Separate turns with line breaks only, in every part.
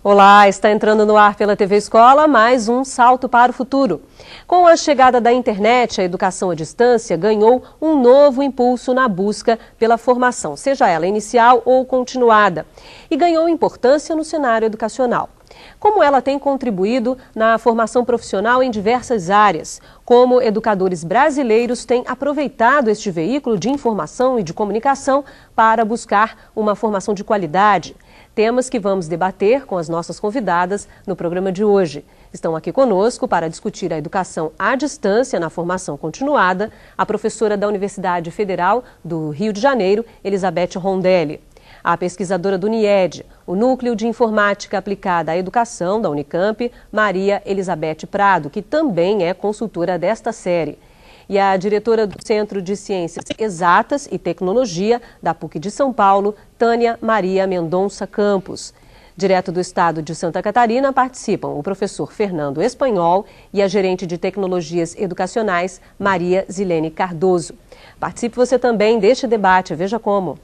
Olá, está entrando no ar pela TV Escola mais um Salto para o Futuro. Com a chegada da internet, a educação à distância ganhou um novo impulso na busca pela formação, seja ela inicial ou continuada, e ganhou importância no cenário educacional. Como ela tem contribuído na formação profissional em diversas áreas, como educadores brasileiros têm aproveitado este veículo de informação e de comunicação para buscar uma formação de qualidade. Temas que vamos debater com as nossas convidadas no programa de hoje. Estão aqui conosco para discutir a educação à distância na formação continuada, a professora da Universidade Federal do Rio de Janeiro, Elizabeth Rondelli. A pesquisadora do NIED, o Núcleo de Informática Aplicada à Educação da Unicamp, Maria Elizabeth Prado, que também é consultora desta série. E a diretora do Centro de Ciências Exatas e Tecnologia da PUC de São Paulo, Tânia Maria Mendonça Campos. Direto do estado de Santa Catarina participam o professor Fernando Espanhol e a gerente de Tecnologias Educacionais, Maria Zilene Cardoso. Participe você também deste debate, veja como.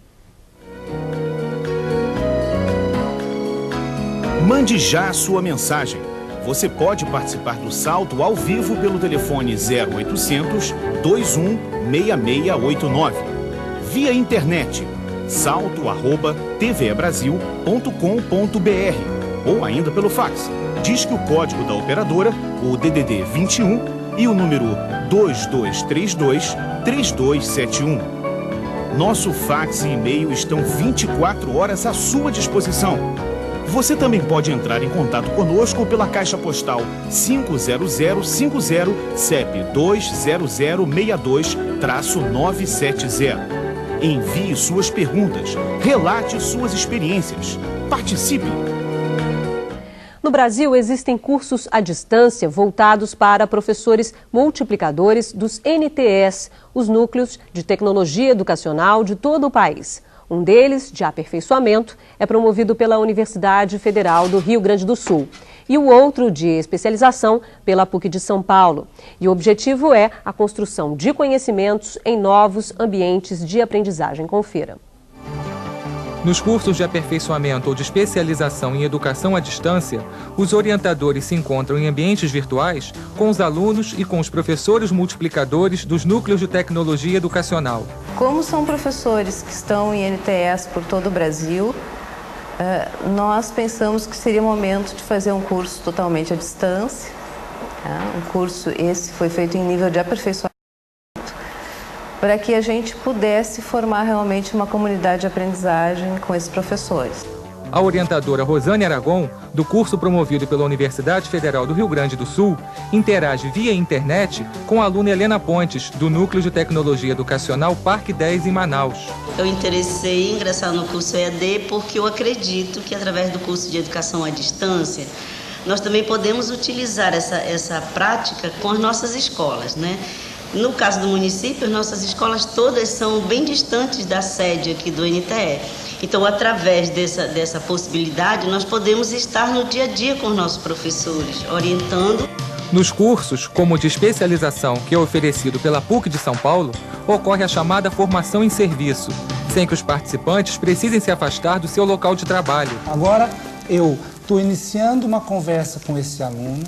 Mande já a sua mensagem. Você pode participar do Salto ao vivo pelo telefone 0800 21 6689. Via internet, salto@tvebrasil.com.br ou ainda pelo fax. Disque o código da operadora, o DDD 21 e o número 2232-3271. Nosso fax e e-mail estão 24 horas à sua disposição. Você também pode entrar em contato conosco pela Caixa Postal 50050, CEP 20062-970. Envie suas perguntas, relate suas experiências. Participe!
No Brasil, existem cursos à distância voltados para professores multiplicadores dos NTEs, os Núcleos de Tecnologia Educacional de todo o país. Um deles, de aperfeiçoamento, é promovido pela Universidade Federal do Rio Grande do Sul. E o outro, de especialização, pela PUC de São Paulo. E o objetivo é a construção de conhecimentos em novos ambientes de aprendizagem. Confira.
Nos cursos de aperfeiçoamento ou de especialização em educação à distância, os orientadores se encontram em ambientes virtuais com os alunos e com os professores multiplicadores dos núcleos de tecnologia educacional.
Como são professores que estão em NTEs por todo o Brasil, nós pensamos que seria o momento de fazer um curso totalmente à distância. Um curso esse foi feito em nível de aperfeiçoamento, para que a gente pudesse formar realmente uma comunidade de aprendizagem com esses professores.
A orientadora Rosane Aragon, do curso promovido pela Universidade Federal do Rio Grande do Sul, interage via internet com a aluna Helena Pontes, do Núcleo de Tecnologia Educacional Parque 10 em Manaus.
Eu interessei em ingressar no curso EAD porque eu acredito que através do curso de educação à distância, nós também podemos utilizar essa prática com as nossas escolas, né? No caso do município, as nossas escolas todas são bem distantes da sede aqui do NTE. Então, através dessa possibilidade, nós podemos estar no dia a dia com os nossos professores, orientando.
Nos cursos, como o de especialização que é oferecido pela PUC de São Paulo, ocorre a chamada formação em serviço, sem que os participantes precisem se afastar do seu local de trabalho.
Agora, eu estou iniciando uma conversa com esse aluno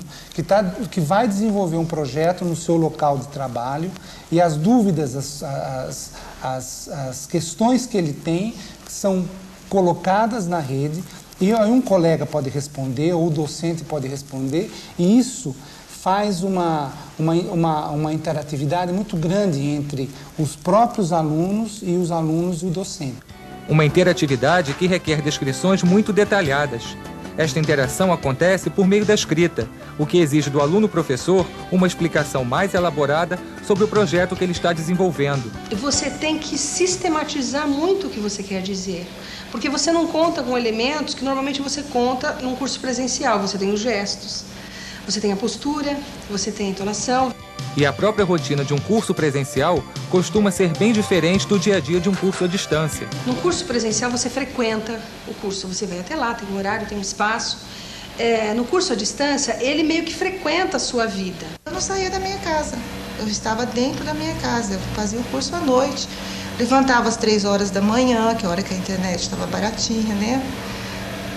que vai desenvolver um projeto no seu local de trabalho e as dúvidas, as questões que ele tem são colocadas na rede e aí um colega pode responder ou o docente pode responder e isso faz uma interatividade muito grande entre os próprios alunos e os alunos e o docente.
Uma interatividade que requer descrições muito detalhadas. Esta interação acontece por meio da escrita, o que exige do aluno-professor uma explicação mais elaborada sobre o projeto que ele está desenvolvendo.
Você tem que sistematizar muito o que você quer dizer, porque você não conta com elementos que normalmente você conta num curso presencial. Você tem os gestos, você tem a postura, você tem a entonação.
E a própria rotina de um curso presencial costuma ser bem diferente do dia a dia de um curso à distância.
No curso presencial você frequenta o curso, você vai até lá, tem um horário, tem um espaço. No curso à distância, ele meio que frequenta a sua vida.
Eu não saía da minha casa, eu estava dentro da minha casa, eu fazia o curso à noite. Levantava às 3 horas da manhã, que é a hora que a internet estava baratinha, né?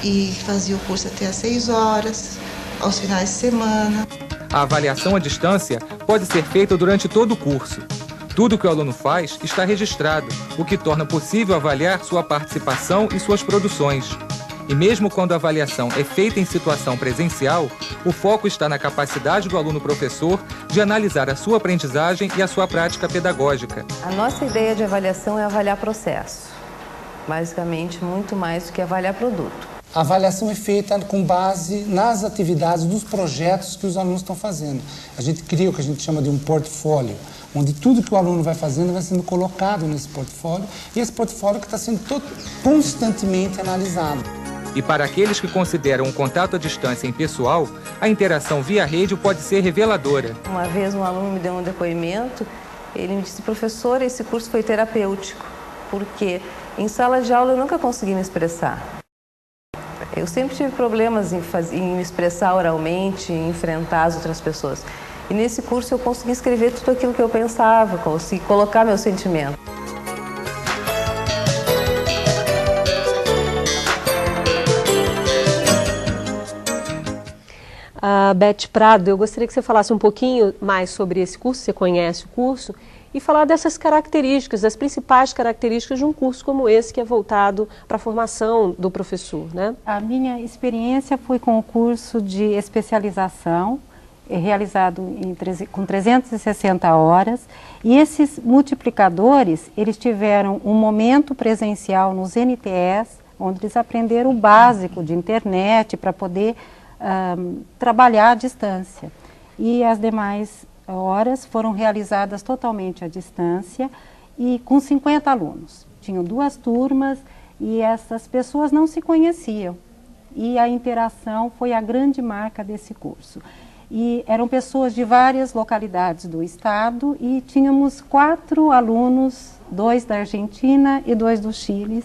e fazia o curso até às 6 horas, aos finais de semana.
A avaliação à distância pode ser feita durante todo o curso. Tudo que o aluno faz está registrado, o que torna possível avaliar sua participação e suas produções. E mesmo quando a avaliação é feita em situação presencial, o foco está na capacidade do aluno-professor de analisar a sua aprendizagem e a sua prática pedagógica.
A nossa ideia de avaliação é avaliar processo, basicamente muito mais do que avaliar produto.
A avaliação é feita com base nas atividades dos projetos que os alunos estão fazendo. A gente cria o que a gente chama de um portfólio, onde tudo que o aluno vai fazendo vai sendo colocado nesse portfólio, e esse portfólio que está sendo constantemente analisado.
E para aqueles que consideram o contato à distância impessoal, a interação via rede pode ser reveladora.
Uma vez um aluno me deu um depoimento, ele me disse: professora, esse curso foi terapêutico, porque em sala de aula eu nunca consegui me expressar. Eu sempre tive problemas em me expressar oralmente, em enfrentar as outras pessoas. E nesse curso eu consegui escrever tudo aquilo que eu pensava, consegui colocar meu sentimento.
Beth Prado, eu gostaria que você falasse um pouquinho mais sobre esse curso, você conhece o curso, e falar dessas características, das principais características de um curso como esse, que é voltado para a formação do professor, né?
A minha experiência foi com o curso de especialização, realizado com 360 horas, e esses multiplicadores, eles tiveram um momento presencial nos NTS, onde eles aprenderam o básico de internet para poder trabalhar à distância. E as demais horas foram realizadas totalmente à distância e com 50 alunos. Tinham 2 turmas e essas pessoas não se conheciam. E a interação foi a grande marca desse curso. E eram pessoas de várias localidades do estado e tínhamos 4 alunos, 2 da Argentina e 2 do Chile,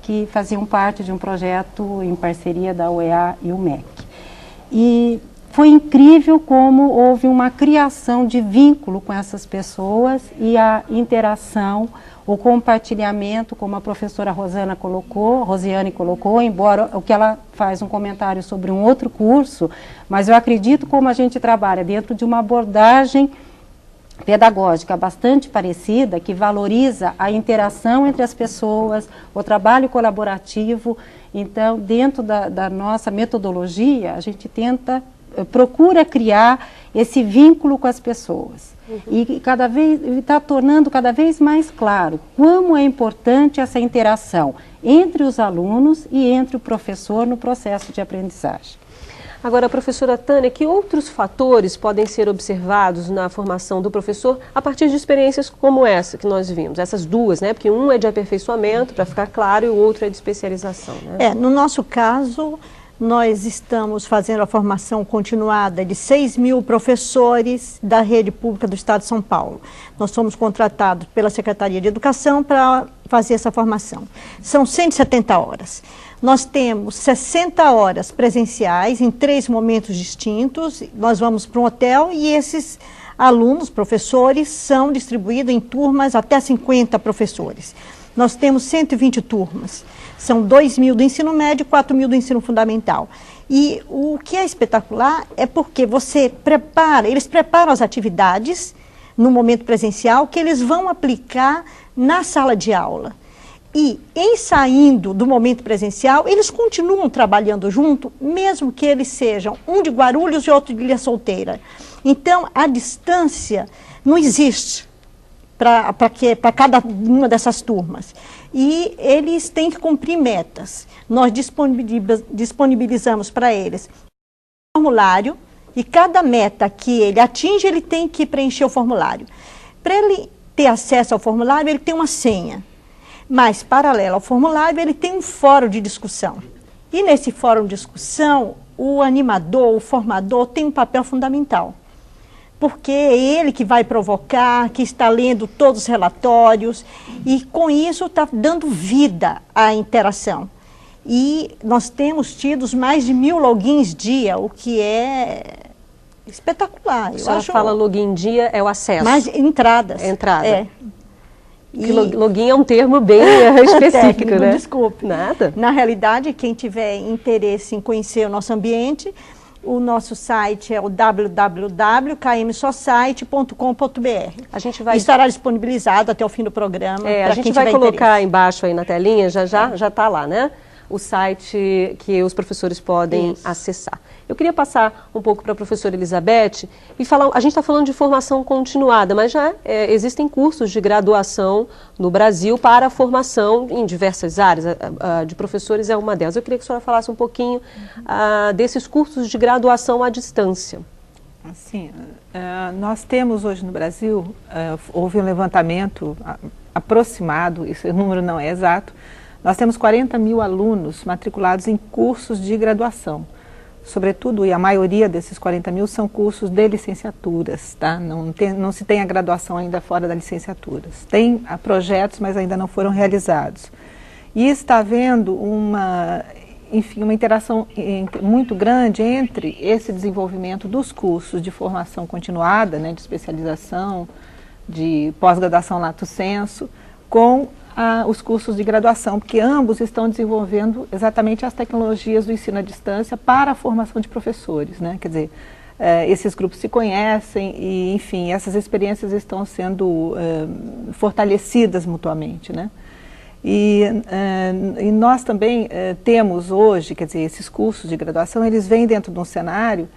que faziam parte de um projeto em parceria da UEA e o MEC. E foi incrível como houve uma criação de vínculo com essas pessoas e a interação, o compartilhamento, como a professora Rosiane colocou, embora o que ela faz um comentário sobre um outro curso, mas eu acredito como a gente trabalha dentro de uma abordagem pedagógica bastante parecida, que valoriza a interação entre as pessoas, o trabalho colaborativo. Então, dentro da nossa metodologia, a gente procura criar esse vínculo com as pessoas. E cada vez está tornando cada vez mais claro como é importante essa interação entre os alunos e entre o professor no processo de aprendizagem.
Agora, professora Tânia, que outros fatores podem ser observados na formação do professor a partir de experiências como essa que nós vimos? Essas duas, né? Porque um é de aperfeiçoamento, para ficar claro, e o outro é de especialização, né?
No nosso caso, nós estamos fazendo a formação continuada de 6.000 professores da rede pública do Estado de São Paulo. Nós somos contratados pela Secretaria de Educação para fazer essa formação. São 170 horas. Nós temos 60 horas presenciais em 3 momentos distintos. Nós vamos para um hotel e esses alunos, professores, são distribuídos em turmas até 50 professores. Nós temos 120 turmas. São 2.000 do ensino médio e 4.000 do ensino fundamental. E o que é espetacular é porque eles preparam as atividades no momento presencial que eles vão aplicar na sala de aula. E, em saindo do momento presencial, eles continuam trabalhando junto, mesmo que eles sejam um de Guarulhos e outro de Ilha Solteira. Então, a distância não existe para cada uma dessas turmas. E eles têm que cumprir metas. Nós disponibilizamos para eles um formulário, e cada meta que ele atinge, ele tem que preencher o formulário. Para ele ter acesso ao formulário, ele tem uma senha. Mas, paralelo ao formulário, ele tem um fórum de discussão. E nesse fórum de discussão, o animador, o formador, tem um papel fundamental. Porque é ele que vai provocar, que está lendo todos os relatórios, e com isso está dando vida à interação. E nós temos tido mais de 1.000 logins dia, o que é espetacular.
A senhora fala login dia, é o acesso.
Mais entradas.
Entrada. Login é um termo bem específico,
técnico,
né?
Desculpe.
Nada.
Na realidade, quem tiver interesse em conhecer o nosso ambiente, o nosso site é o www.kmsociety.com.br.
A gente vai...
Estará disponibilizado até o fim do programa.
A gente vai colocar embaixo aí na telinha, já está lá, né? O site que os professores podem acessar. Eu queria passar um pouco para a professora Elizabeth e falar, a gente está falando de formação continuada, mas já existem cursos de graduação no Brasil para a formação em diversas áreas, de professores é uma delas. Eu queria que a senhora falasse um pouquinho desses cursos de graduação à distância.
Assim, nós temos hoje no Brasil, houve um levantamento aproximado, esse número não é exato, nós temos 40 mil alunos matriculados em cursos de graduação. Sobretudo, e a maioria desses 40 mil são cursos de licenciaturas, tá? Não se tem a graduação ainda fora das licenciaturas. Tem projetos, mas ainda não foram realizados. E está havendo uma interação muito grande entre esse desenvolvimento dos cursos de formação continuada, né, de especialização, de pós-graduação lato sensu, com os cursos de graduação, porque ambos estão desenvolvendo exatamente as tecnologias do ensino à distância para a formação de professores, né? Quer dizer, esses grupos se conhecem e, enfim, essas experiências estão sendo fortalecidas mutuamente, né? E nós também temos hoje, quer dizer, esses cursos de graduação, eles vêm dentro de um cenário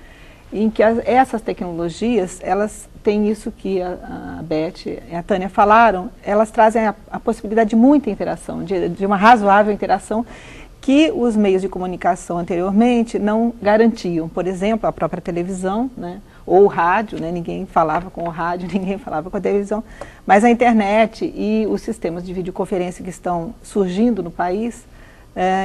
em que essas tecnologias, elas têm isso que a Beth e a Tânia falaram, elas trazem a possibilidade de muita interação, de uma razoável interação que os meios de comunicação anteriormente não garantiam. Por exemplo, a própria televisão, né, ou o rádio, né, ninguém falava com o rádio, ninguém falava com a televisão, mas a internet e os sistemas de videoconferência que estão surgindo no país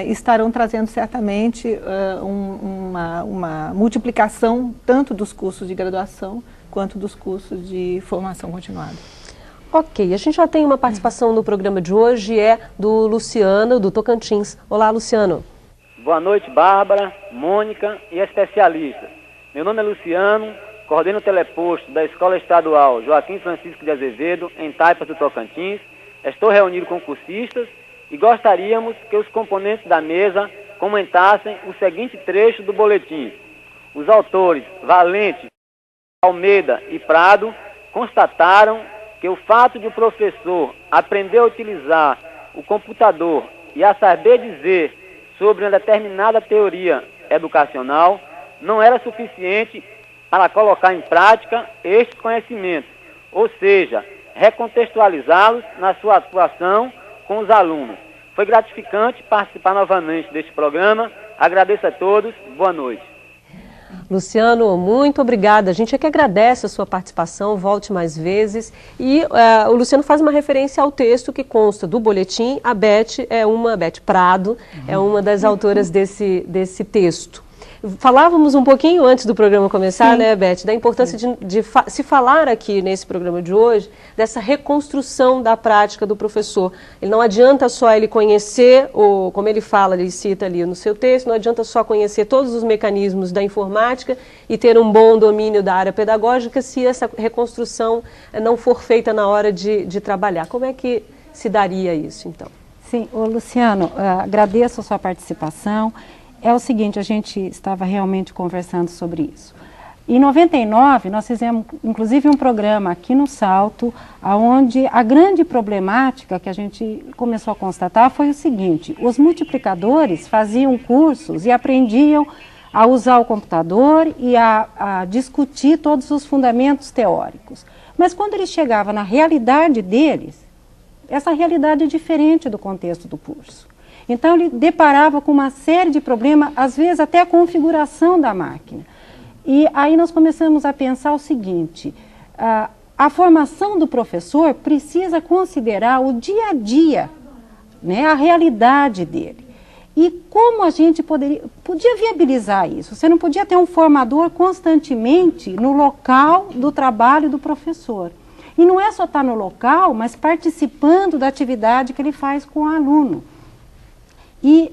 estarão trazendo certamente uma multiplicação tanto dos cursos de graduação quanto dos cursos de formação continuada.
Ok, a gente já tem uma participação no programa de hoje, é do Luciano, do Tocantins. Olá, Luciano.
Boa noite, Bárbara, Mônica e especialistas. Meu nome é Luciano, coordeno o teleposto da Escola Estadual Joaquim Francisco de Azevedo, em Taipas do Tocantins. Estou reunido com cursistas e gostaríamos que os componentes da mesa comentassem o seguinte trecho do boletim. Os autores Valente, Almeida e Prado constataram que o fato de o professor aprender a utilizar o computador e a saber dizer sobre uma determinada teoria educacional não era suficiente para colocar em prática estes conhecimentos, ou seja, recontextualizá-los na sua atuação com os alunos. Foi gratificante participar novamente deste programa. Agradeço a todos. Boa noite.
Luciano, muito obrigada. A gente é que agradece a sua participação, volte mais vezes. E o Luciano faz uma referência ao texto que consta do boletim. A Beth Prado, é uma das autoras desse texto. Falávamos um pouquinho antes do programa começar, né, Beth, da importância de se falar aqui nesse programa de hoje, dessa reconstrução da prática do professor. Ele não adianta só ele conhecer, como ele fala, ele cita ali no seu texto, não adianta só conhecer todos os mecanismos da informática e ter um bom domínio da área pedagógica se essa reconstrução não for feita na hora de trabalhar. Como é que se daria isso, então?
Sim, Luciano, agradeço a sua participação. É o seguinte, a gente estava realmente conversando sobre isso. Em 99, nós fizemos, inclusive, um programa aqui no Salto, onde a grande problemática que a gente começou a constatar foi o seguinte: os multiplicadores faziam cursos e aprendiam a usar o computador e a discutir todos os fundamentos teóricos. Mas quando eles chegavam na realidade deles, essa realidade é diferente do contexto do curso. Então, ele deparava com uma série de problemas, às vezes até a configuração da máquina. E aí nós começamos a pensar o seguinte: a formação do professor precisa considerar o dia a dia, né, a realidade dele. E como a gente podia viabilizar isso? Você não podia ter um formador constantemente no local do trabalho do professor. E não é só estar no local, mas participando da atividade que ele faz com o aluno. E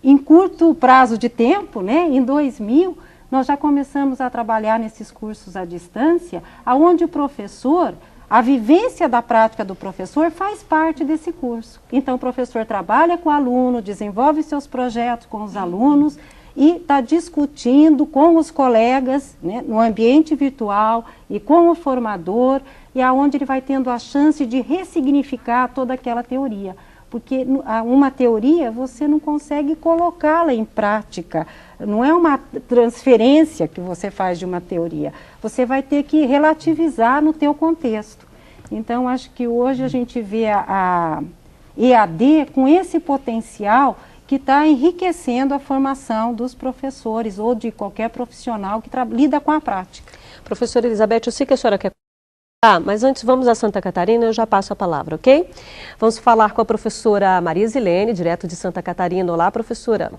em curto prazo de tempo, né, em 2000, nós já começamos a trabalhar nesses cursos à distância, onde o professor, a vivência da prática do professor faz parte desse curso. Então, o professor trabalha com o aluno, desenvolve seus projetos com os alunos e está discutindo com os colegas, né, no ambiente virtual e com o formador, e aonde ele vai tendo a chance de ressignificar toda aquela teoria. Porque uma teoria você não consegue colocá-la em prática, não é uma transferência que você faz de uma teoria, você vai ter que relativizar no teu contexto. Então, acho que hoje a gente vê a EAD com esse potencial que está enriquecendo a formação dos professores ou de qualquer profissional que lida com a prática.
Professora Elizabeth, eu sei que a senhora quer... mas antes vamos a Santa Catarina, eu já passo a palavra, ok? Vamos falar com a professora Maria Zilene, direto de Santa Catarina. Olá, professora.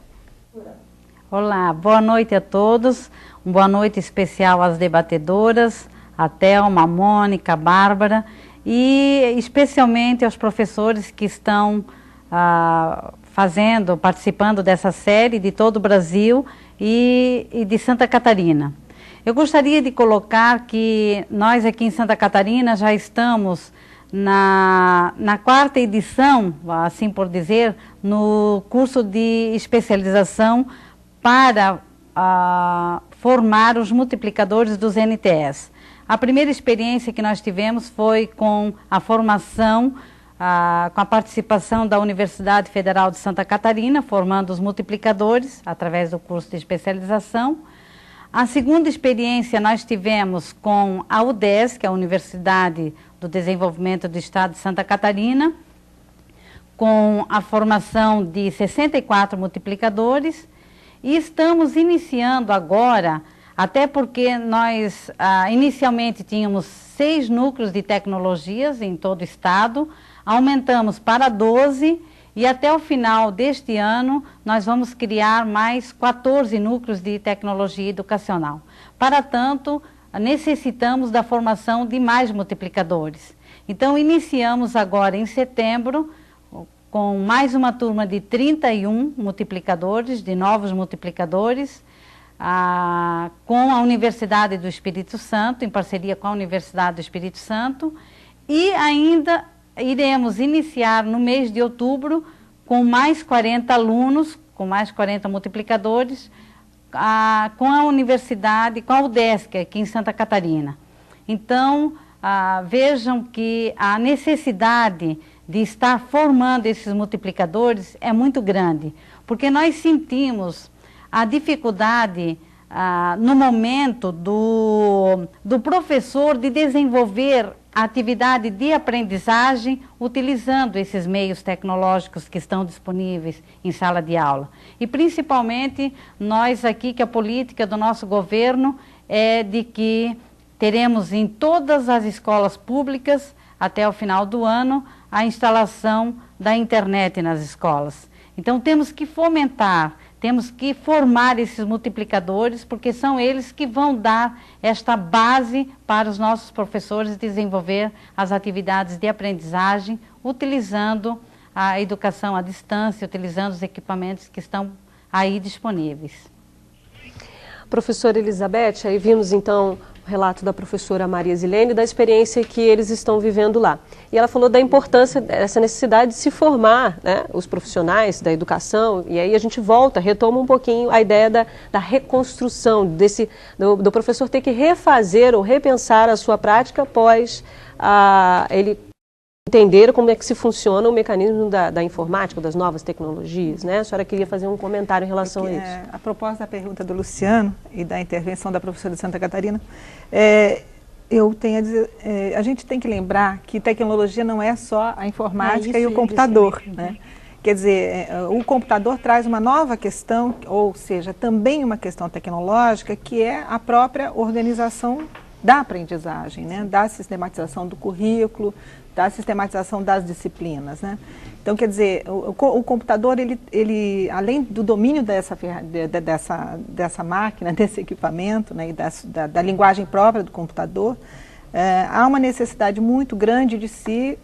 Olá, boa noite a todos. Uma boa noite especial às debatedoras, a Thelma, a Mônica, a Bárbara e especialmente aos professores que estão participando dessa série de todo o Brasil e de Santa Catarina. Eu gostaria de colocar que nós aqui em Santa Catarina já estamos na 4ª edição, assim por dizer, no curso de especialização para formar os multiplicadores dos NTS. A primeira experiência que nós tivemos foi com a formação, com a participação da Universidade Federal de Santa Catarina, formando os multiplicadores através do curso de especialização. A segunda experiência nós tivemos com a UDESC, que é a Universidade do Desenvolvimento do Estado de Santa Catarina, com a formação de 64 multiplicadores, e estamos iniciando agora, até porque nós inicialmente tínhamos 6 núcleos de tecnologias em todo o estado, aumentamos para 12 e até o final deste ano nós vamos criar mais 14 núcleos de tecnologia educacional. Para tanto, necessitamos da formação de mais multiplicadores. Então, iniciamos agora em setembro com mais uma turma de 31 multiplicadores, de novos multiplicadores, com a Universidade do Espírito Santo, em parceria com a Universidade do Espírito Santo, e ainda iremos iniciar no mês de outubro com mais 40 alunos, com mais 40 multiplicadores, com a Universidade, com a UDESC, aqui em Santa Catarina. Então, vejam que a necessidade de estar formando esses multiplicadores é muito grande, porque nós sentimos a dificuldade no momento do professor de desenvolver a atividade de aprendizagem utilizando esses meios tecnológicos que estão disponíveis em sala de aula. E principalmente nós aqui, que a política do nosso governo é de que teremos em todas as escolas públicas, até o final do ano, a instalação da internet nas escolas. Então temos que fomentar, temos que formar esses multiplicadores, porque são eles que vão dar esta base para os nossos professores desenvolver as atividades de aprendizagem, utilizando a educação à distância, utilizando os equipamentos que estão aí disponíveis.
Professora Elizabeth, aí vimos então o relato da professora Maria Zilene da experiência que eles estão vivendo lá. E ela falou da importância, dessa necessidade de se formar, né, os profissionais da educação, e aí a gente retoma um pouquinho a ideia da reconstrução, do professor ter que refazer ou repensar a sua prática após ele entender como é que se funciona o mecanismo da informática, das novas tecnologias, né? A senhora queria fazer um comentário em relação a isso.
A propósito da pergunta do Luciano e da intervenção da professora de Santa Catarina, eu tenho a dizer, a gente tem que lembrar que tecnologia não é só a informática e o computador, né? Quer dizer, o computador traz uma nova questão, ou seja, também uma questão tecnológica, que é a própria organização da aprendizagem, né? Da sistematização do currículo, da sistematização das disciplinas, né? Então, quer dizer, o computador, ele além do domínio dessa máquina, desse equipamento, né, e da linguagem própria do computador, há uma necessidade muito grande de se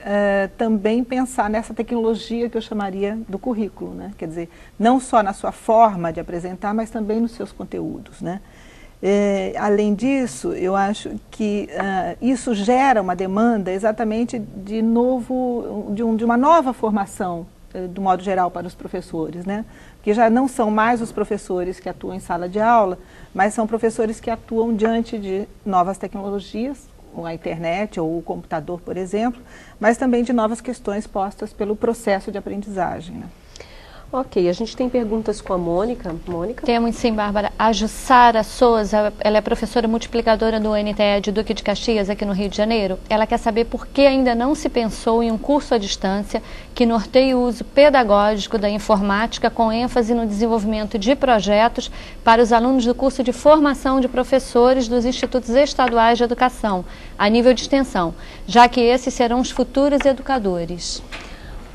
também pensar nessa tecnologia que eu chamaria do currículo, né? Quer dizer, não só na sua forma de apresentar, mas também nos seus conteúdos, né? Além disso, eu acho que isso gera uma demanda exatamente de uma nova formação, do modo geral, para os professores, né? Porque já não são mais os professores que atuam em sala de aula, mas são professores que atuam diante de novas tecnologias, ou a internet ou o computador, por exemplo, mas também de novas questões postas pelo processo de aprendizagem, né?
Ok, a gente tem perguntas com a Mônica. Mônica?
Temos sim, Bárbara. A Jussara Souza, ela é professora multiplicadora do NTE de Duque de Caxias, aqui no Rio de Janeiro. Ela quer saber por que ainda não se pensou em um curso à distância que norteie o uso pedagógico da informática com ênfase no desenvolvimento de projetos para os alunos do curso de formação de professores dos institutos estaduais de educação, a nível de extensão, já que esses serão os futuros educadores.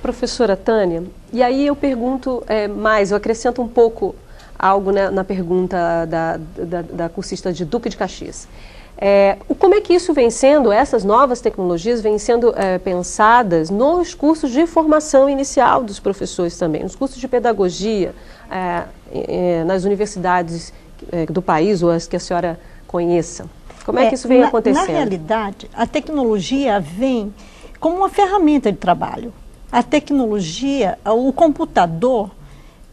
Professora Tânia, e aí eu pergunto eu acrescento um pouco algo, né, na pergunta da cursista de Duque de Caxias. Como é que isso vem sendo, essas novas tecnologias vêm sendo pensadas nos cursos de formação inicial dos professores também, nos cursos de pedagogia, nas universidades do país ou as que a senhora conheça? Como é que isso vem acontecendo?
Na realidade, a tecnologia vem como uma ferramenta de trabalho. A tecnologia, o computador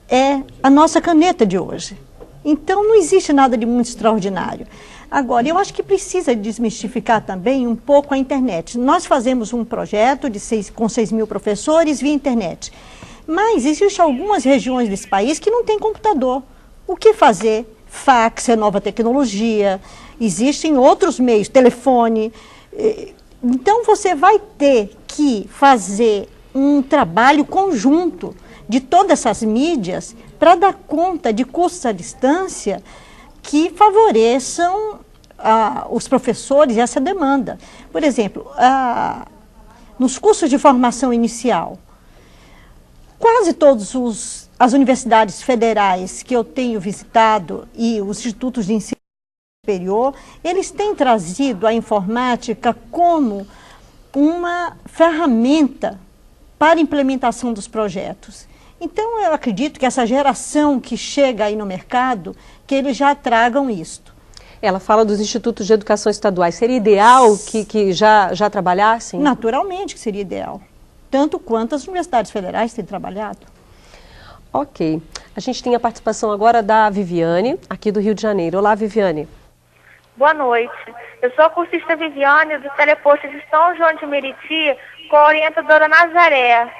é a nossa caneta de hoje. Então não existe nada de muito extraordinário. Agora, eu acho que precisa desmistificar também um pouco a internet. Nós fazemos um projeto com 6.000 professores via internet. Mas existem algumas regiões desse país que não tem computador. O que fazer? Fax é nova tecnologia, existem outros meios, telefone. Então você vai ter que fazer um trabalho conjunto de todas essas mídias para dar conta de cursos à distância que favoreçam os professores e essa demanda. Por exemplo, nos cursos de formação inicial, quase todas as universidades federais que eu tenho visitado e os institutos de ensino superior, eles têm trazido a informática como uma ferramenta para a implementação dos projetos. Então, eu acredito que essa geração que chega aí no mercado, que eles já tragam isto.
Ela fala dos institutos de educação estaduais. Seria ideal que já trabalhassem?
Naturalmente que seria ideal. Tanto quanto as universidades federais têm trabalhado.
Ok. A gente tem a participação agora da Viviane, aqui do Rio de Janeiro. Olá, Viviane.
Boa noite. Eu sou a cursista Viviane, do Teleposto de São João de Meriti, com a orientadora Nazaré.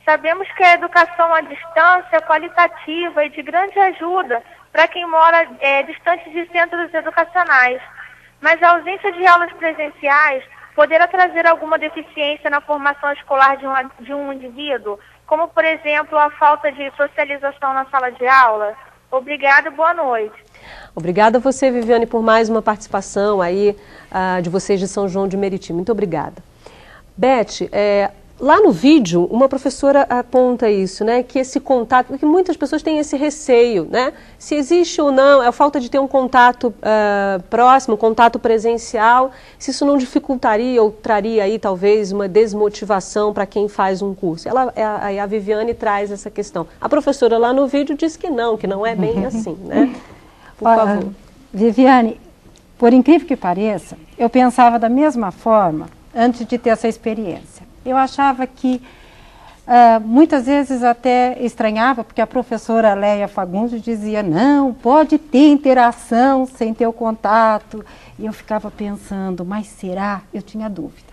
Sabemos que a educação à distância é qualitativa e de grande ajuda para quem mora distante de centros educacionais. Mas a ausência de aulas presenciais poderá trazer alguma deficiência na formação escolar de um indivíduo, como, por exemplo, a falta de socialização na sala de aula? Obrigada e boa noite.
Obrigada a você, Viviane, por mais uma participação aí de vocês de São João de Meriti. Muito obrigada. Beth, lá no vídeo, uma professora aponta isso, né, que esse contato, porque muitas pessoas têm esse receio, né, se existe ou não, é a falta de ter um contato próximo, um contato presencial, se isso não dificultaria ou traria aí talvez uma desmotivação para quem faz um curso. A Viviane traz essa questão. A professora lá no vídeo diz que não é bem assim, né? Por favor.
Viviane, por incrível que pareça, eu pensava da mesma forma antes de ter essa experiência. Eu achava que muitas vezes até estranhava, porque a professora Leia Fagundes dizia, não, pode ter interação sem ter o contato. E eu ficava pensando, mas será? Eu tinha dúvida.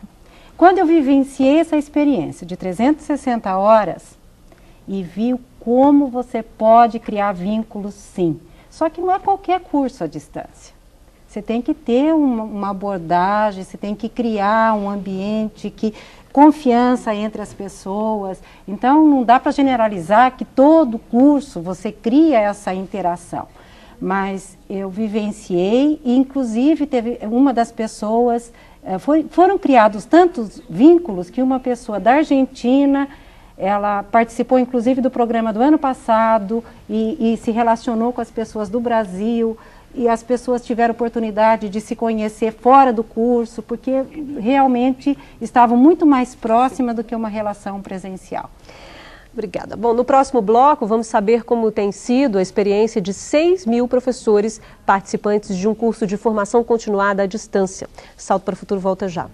Quando eu vivenciei essa experiência de 360 horas e vi como você pode criar vínculos, sim. Só que não é qualquer curso à distância. Você tem que ter uma abordagem, você tem que criar um ambiente confiança entre as pessoas. Então, não dá para generalizar que todo curso você cria essa interação. Mas eu vivenciei e, inclusive, teve uma das pessoas... foram criados tantos vínculos que uma pessoa da Argentina... Ela participou, inclusive, do programa do ano passado e se relacionou com as pessoas do Brasil. E as pessoas tiveram oportunidade de se conhecer fora do curso, porque realmente estavam muito mais próximas do que uma relação presencial.
Obrigada. Bom, no próximo bloco vamos saber como tem sido a experiência de 6.000 professores participantes de um curso de formação continuada à distância. Salto para o Futuro volta já.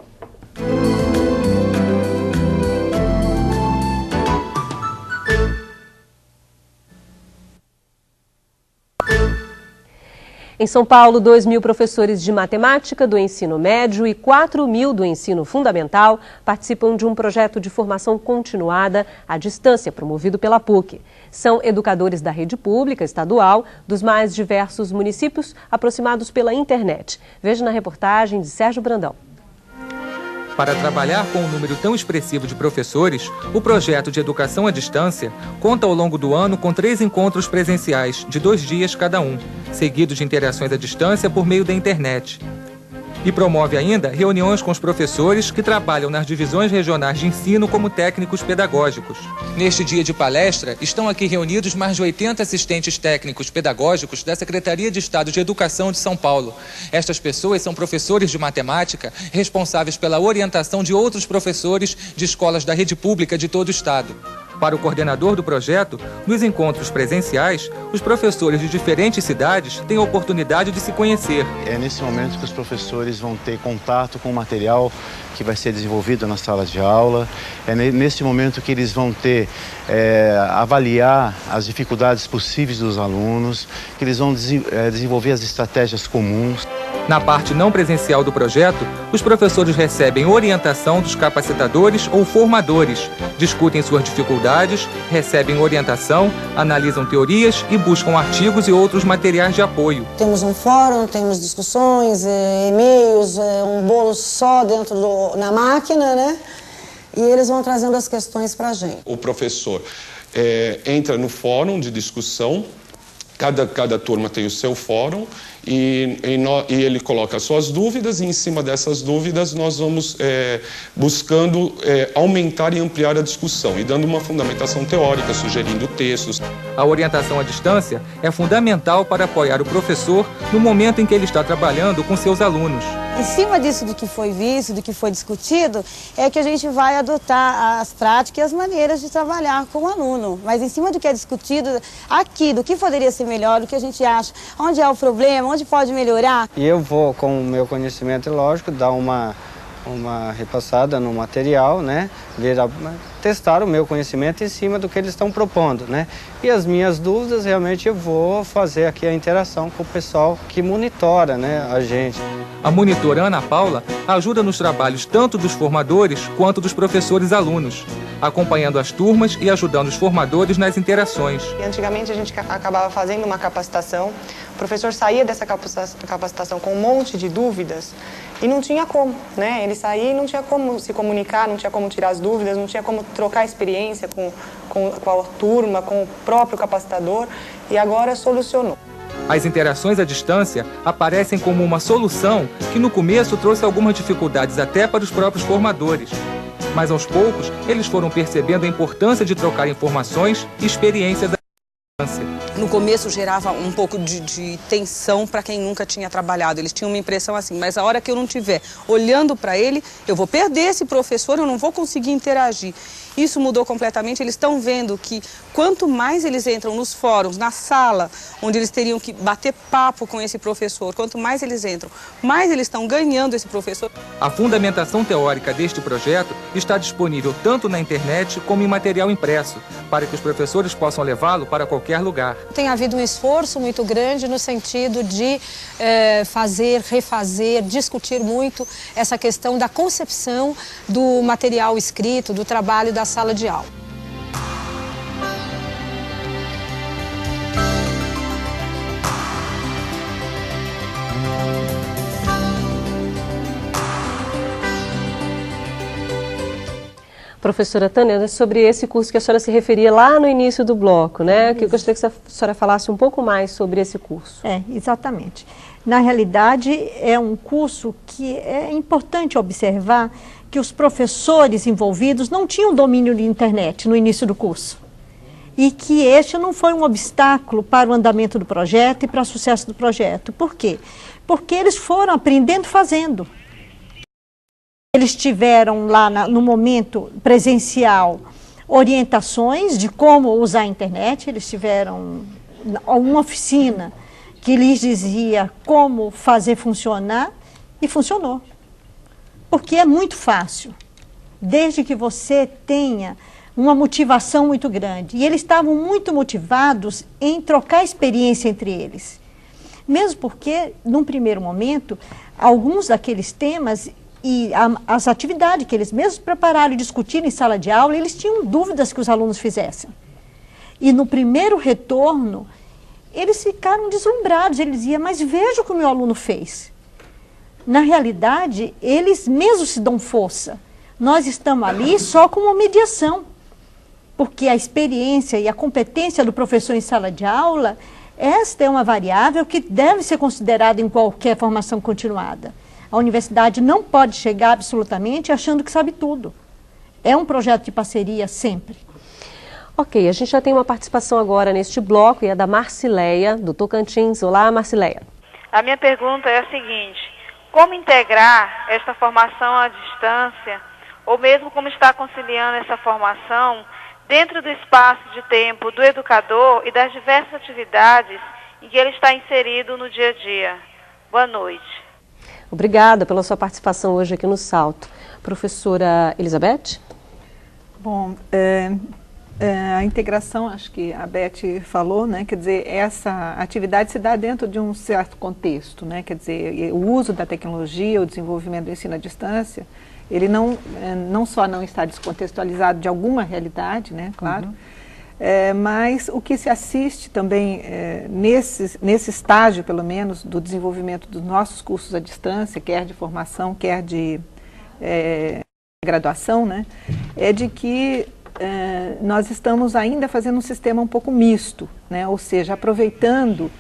Em São Paulo, 2.000 professores de matemática do ensino médio e 4.000 do ensino fundamental participam de um projeto de formação continuada à distância, promovido pela PUC. São educadores da rede pública estadual dos mais diversos municípios, aproximados pela internet. Veja na reportagem de Sérgio Brandão.
Para trabalhar com um número tão expressivo de professores, o projeto de educação à distância conta ao longo do ano com 3 encontros presenciais, de 2 dias cada um, seguidos de interações à distância por meio da internet. E promove ainda reuniões com os professores que trabalham nas divisões regionais de ensino como técnicos pedagógicos. Neste dia de palestra, estão aqui reunidos mais de 80 assistentes técnicos pedagógicos da Secretaria de Estado de Educação de São Paulo. Estas pessoas são professores de matemática responsáveis pela orientação de outros professores de escolas da rede pública de todo o estado. Para o coordenador do projeto, nos encontros presenciais, os professores de diferentes cidades têm a oportunidade de se conhecer.
É nesse momento que os professores vão ter contato com o material que vai ser desenvolvido na sala de aula. É nesse momento que eles vão ter, avaliar as dificuldades possíveis dos alunos, que eles vão desenvolver as estratégias comuns.
Na parte não presencial do projeto, os professores recebem orientação dos capacitadores ou formadores, discutem suas dificuldades, recebem orientação, analisam teorias e buscam artigos e outros materiais de apoio.
Temos um fórum, temos discussões, e-mails, um bolo só na máquina, né? E eles vão trazendo as questões para a gente.
O professor entra no fórum de discussão, cada turma tem o seu fórum, e ele coloca as suas dúvidas, e em cima dessas dúvidas nós vamos buscando aumentar e ampliar a discussão e dando uma fundamentação teórica, sugerindo textos.
A orientação à distância é fundamental para apoiar o professor no momento em que ele está trabalhando com seus alunos.
Em cima disso do que foi visto, do que foi discutido, é que a gente vai adotar as práticas e as maneiras de trabalhar com o aluno. Mas em cima do que é discutido aqui, do que poderia ser melhor, do que a gente acha, onde é o problema, onde pode melhorar.
E eu vou, com o meu conhecimento, lógico, dar uma repassada no material, né? Testar o meu conhecimento em cima do que eles estão propondo, né? E as minhas dúvidas, realmente, eu vou fazer aqui a interação com o pessoal que monitora, né, a gente.
A monitora Ana Paula ajuda nos trabalhos tanto dos formadores quanto dos professores alunos, acompanhando as turmas e ajudando os formadores nas interações.
Antigamente a gente acabava fazendo uma capacitação, o professor saía dessa capacitação com um monte de dúvidas e não tinha como, né? Ele saía e não tinha como se comunicar, não tinha como tirar as dúvidas, não tinha como trocar experiência com a turma, com o próprio capacitador, e agora solucionou.
As interações à distância aparecem como uma solução que no começo trouxe algumas dificuldades até para os próprios formadores. Mas aos poucos, eles foram percebendo a importância de trocar informações e experiências à distância.
No começo gerava um pouco de tensão para quem nunca tinha trabalhado. Eles tinham uma impressão assim, mas a hora que eu não estiver olhando para ele, eu vou perder esse professor, eu não vou conseguir interagir. Isso mudou completamente, eles estão vendo que quanto mais eles entram nos fóruns, na sala, onde eles teriam que bater papo com esse professor, quanto mais eles entram, mais eles estão ganhando esse professor.
A fundamentação teórica deste projeto está disponível tanto na internet como em material impresso, para que os professores possam levá-lo para qualquer lugar.
Tem havido um esforço muito grande no sentido de fazer, refazer, discutir muito essa questão da concepção do material escrito, do trabalho da sala de aula.
Professora Tânia, sobre esse curso que a senhora se referia lá no início do bloco, né? Que eu gostaria que a senhora falasse um pouco mais sobre esse curso.
Exatamente. Na realidade, é um curso que é importante observar que os professores envolvidos não tinham domínio de internet no início do curso. E que este não foi um obstáculo para o andamento do projeto e para o sucesso do projeto. Por quê? Porque eles foram aprendendo fazendo. Eles tiveram lá no momento presencial orientações de como usar a internet. Eles tiveram uma oficina que lhes dizia como fazer funcionar e funcionou. Porque é muito fácil, desde que você tenha uma motivação muito grande. E eles estavam muito motivados em trocar experiência entre eles. Mesmo porque, num primeiro momento, alguns daqueles temas e as atividades que eles mesmos prepararam e discutiram em sala de aula, eles tinham dúvidas que os alunos fizessem. E no primeiro retorno, eles ficaram deslumbrados. Eles diziam, mas veja o que o meu aluno fez. Na realidade, eles mesmos se dão força. Nós estamos ali só com uma mediação. Porque a experiência e a competência do professor em sala de aula, esta é uma variável que deve ser considerada em qualquer formação continuada. A universidade não pode chegar absolutamente achando que sabe tudo. É um projeto de parceria sempre.
Ok, a gente já tem uma participação agora neste bloco e é da Marcileia, do Tocantins. Olá, Marcileia.
A minha pergunta é a seguinte: como integrar esta formação à distância, ou mesmo como está conciliando essa formação dentro do espaço de tempo do educador e das diversas atividades em que ele está inserido no dia a dia? Boa noite.
Obrigada pela sua participação hoje aqui no Salto. Professora Elizabeth?
Bom, a integração, acho que a Beth falou, né? Quer dizer, essa atividade se dá dentro de um certo contexto, né? Quer dizer, o uso da tecnologia, o desenvolvimento do ensino à distância, ele não só não está descontextualizado de alguma realidade, né? Claro, mas o que se assiste também nesse estágio, pelo menos, do desenvolvimento dos nossos cursos à distância, quer de formação, quer de graduação, né? É de que nós estamos ainda fazendo um sistema um pouco misto, né? Ou seja, aproveitando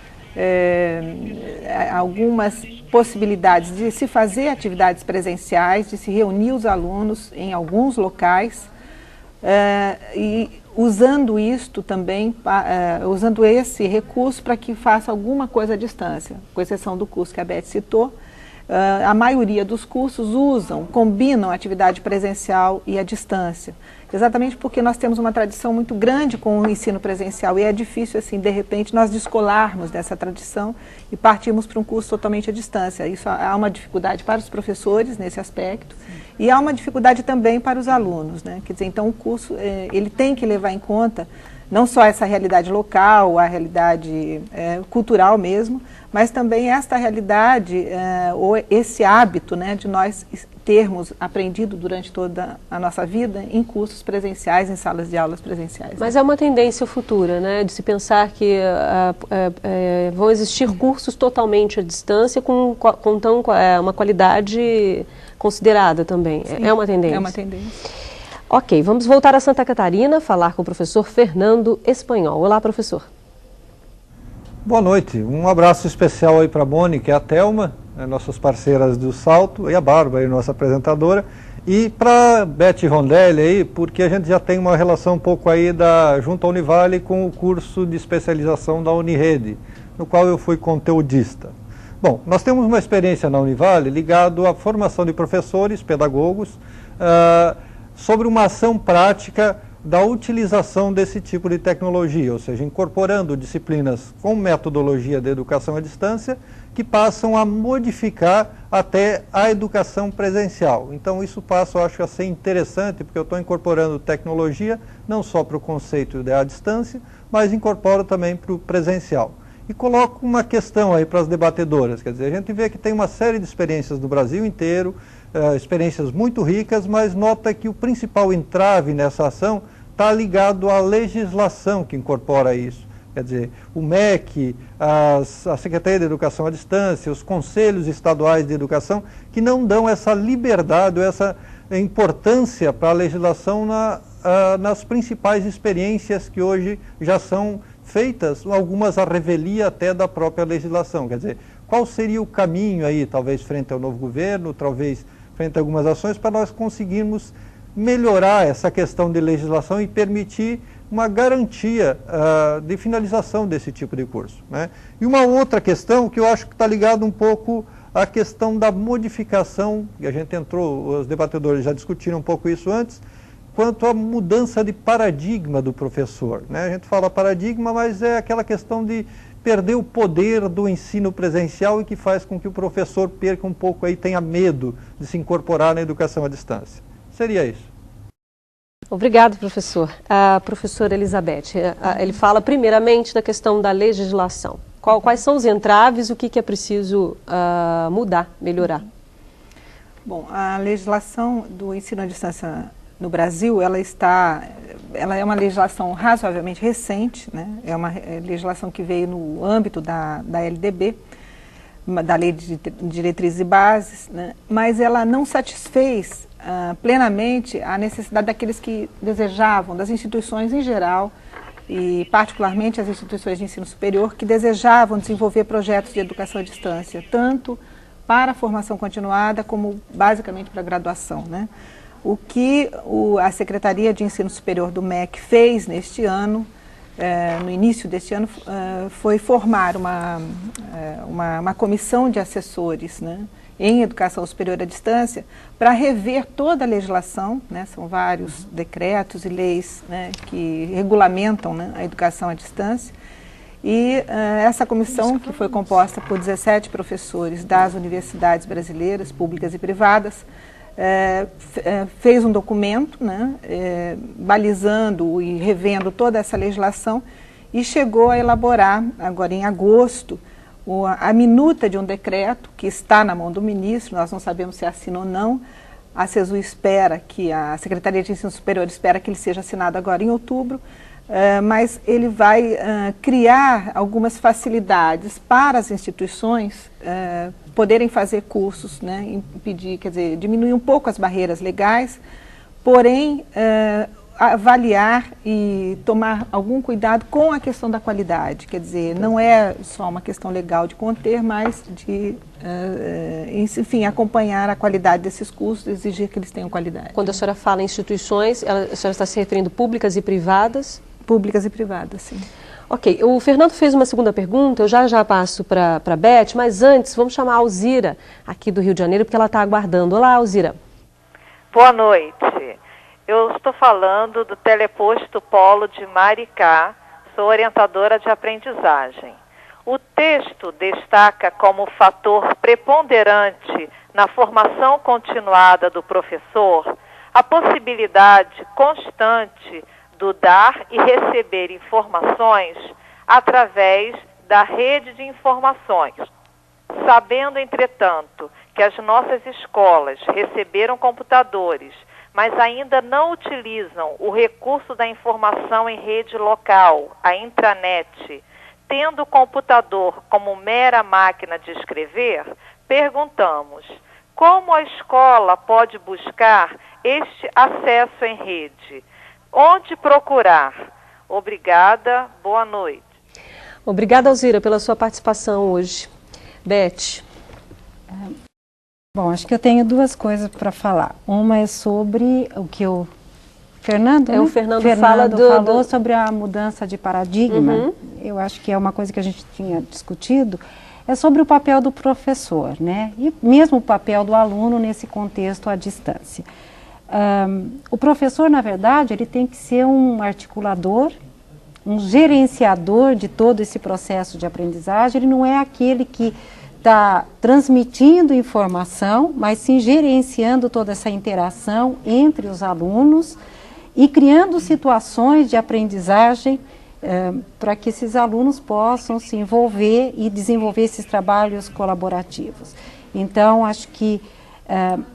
algumas possibilidades de se fazer atividades presenciais, de se reunir os alunos em alguns locais e usando isto também, usando esse recurso para que faça alguma coisa à distância, com exceção do curso que a Beth citou. A maioria dos cursos combinam a atividade presencial e a distância, exatamente porque nós temos uma tradição muito grande com o ensino presencial e é difícil, assim, de repente, nós descolarmos dessa tradição e partirmos para um curso totalmente à distância. Isso há uma dificuldade para os professores nesse aspecto. Sim. E há uma dificuldade também para os alunos, né? Quer dizer, então o curso ele tem que levar em conta não só essa realidade local, a realidade cultural mesmo, mas também esta realidade, ou esse hábito, né, de nós termos aprendido durante toda a nossa vida em cursos presenciais, em salas de aulas presenciais.
Mas é uma tendência futura, né, de se pensar que vão existir cursos totalmente à distância com uma qualidade considerada também. Sim, é uma tendência.
É uma tendência.
Ok, vamos voltar a Santa Catarina, falar com o professor Fernando Espanhol. Olá, professor.
Boa noite. Um abraço especial aí para a Mônica e a Thelma, nossas parceiras do Salto, e a Bárbara, aí, nossa apresentadora, e para Beth Rondelli aí, porque a gente já tem uma relação um pouco aí junto à Univale com o curso de especialização da Unirede, no qual eu fui conteudista. Bom, nós temos uma experiência na Univale ligado à formação de professores, pedagogos, sobre uma ação prática da utilização desse tipo de tecnologia, ou seja, incorporando disciplinas com metodologia de educação à distância que passam a modificar até a educação presencial. Então isso passa, eu acho, a ser interessante, porque eu estou incorporando tecnologia não só para o conceito à distância, mas incorporo também para o presencial. E coloco uma questão aí para as debatedoras, quer dizer, a gente vê que tem uma série de experiências no Brasil inteiro, experiências muito ricas, mas nota que o principal entrave nessa ação está ligado à legislação que incorpora isso. Quer dizer, o MEC, a Secretaria de Educação à Distância, os conselhos estaduais de educação, que não dão essa liberdade, essa importância para a legislação nas principais experiências que hoje já são feitas, algumas à revelia até da própria legislação. Quer dizer, qual seria o caminho aí, talvez frente ao novo governo, talvez frente a algumas ações, para nós conseguirmos melhorar essa questão de legislação e permitir uma garantia de finalização desse tipo de curso, né? E uma outra questão que eu acho que está ligada um pouco à questão da modificação, que a gente entrou, os debatedores já discutiram um pouco isso antes, quanto à mudança de paradigma do professor, né? A gente fala paradigma, mas é aquela questão de perder o poder do ensino presencial e que faz com que o professor perca um pouco aí, tenha medo de se incorporar na educação à distância. Seria isso.
Obrigado, professor. A professora Elizabeth, ele fala primeiramente da questão da legislação. Quais são os entraves e o que é preciso mudar, melhorar?
Bom, a legislação do ensino à distância no Brasil, ela é uma legislação razoavelmente recente, né? É uma legislação que veio no âmbito da LDB, da Lei de Diretrizes e Bases, né? Mas ela não satisfez plenamente a necessidade daqueles que desejavam, das instituições em geral, e particularmente as instituições de ensino superior, que desejavam desenvolver projetos de educação à distância, tanto para a formação continuada como basicamente para a graduação, né? O que a Secretaria de Ensino Superior do MEC fez neste ano, no início deste ano, foi formar uma comissão de assessores, né, em educação superior à distância, para rever toda a legislação, né, são vários decretos e leis, né, que regulamentam, né, a educação à distância. E essa comissão, que foi composta por 17 professores das universidades brasileiras, públicas e privadas, fez um documento, né, balizando e revendo toda essa legislação e chegou a elaborar, agora em agosto, a minuta de um decreto que está na mão do ministro. Nós não sabemos se assina ou não. A CESU espera que, a Secretaria de Ensino Superior espera que ele seja assinado agora em outubro, mas ele vai criar algumas facilidades para as instituições poderem fazer cursos, né, impedir, quer dizer, diminuir um pouco as barreiras legais, porém avaliar e tomar algum cuidado com a questão da qualidade, quer dizer, não é só uma questão legal de conter, mas de, enfim, acompanhar a qualidade desses cursos, exigir que eles tenham qualidade.
Quando a senhora fala em instituições, a senhora está se referindo públicas e privadas?
Públicas e privadas, sim.
Ok, o Fernando fez uma segunda pergunta, eu já passo para a Beth, mas antes vamos chamar a Alzira, aqui do Rio de Janeiro, porque ela está aguardando. Olá, Alzira.
Boa noite. Eu estou falando do Teleposto Polo de Maricá, sou orientadora de aprendizagem. O texto destaca como fator preponderante na formação continuada do professor a possibilidade constante do dar e receber informações através da rede de informações. Sabendo, entretanto, que as nossas escolas receberam computadores, mas ainda não utilizam o recurso da informação em rede local, a intranet, tendo o computador como mera máquina de escrever, perguntamos: como a escola pode buscar este acesso em rede? Onde procurar? Obrigada, boa noite.
Obrigada, Alzira, pela sua participação hoje. Beth.
Bom, acho que eu tenho duas coisas para falar. Uma é sobre o que o Fernando,
o Fernando falou
sobre a mudança de paradigma.
Uhum.
Eu acho que é uma coisa que a gente tinha discutido. É sobre o papel do professor, né? E mesmo o papel do aluno nesse contexto à distância. O professor, na verdade, ele tem que ser um articulador, um gerenciador de todo esse processo de aprendizagem. Ele não é aquele que está transmitindo informação, mas sim gerenciando toda essa interação entre os alunos e criando situações de aprendizagem para que esses alunos possam se envolver e desenvolver esses trabalhos colaborativos. Então, acho que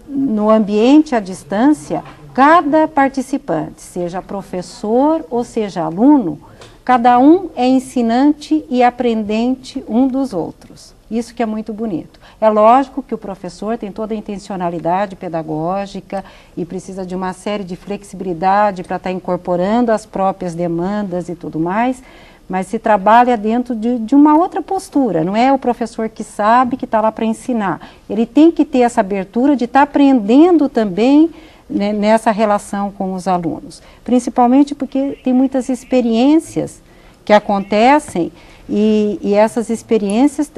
no ambiente à distância, cada participante, seja professor ou seja aluno, cada um é ensinante e aprendente um dos outros. Isso que é muito bonito. É lógico que o professor tem toda a intencionalidade pedagógica e precisa de uma série de flexibilidade para estar incorporando as próprias demandas e tudo mais, mas se trabalha dentro de uma outra postura. Não é o professor que sabe que está lá para ensinar. Ele tem que ter essa abertura de estar aprendendo também, né, nessa relação com os alunos. Principalmente porque tem muitas experiências que acontecem e essas experiências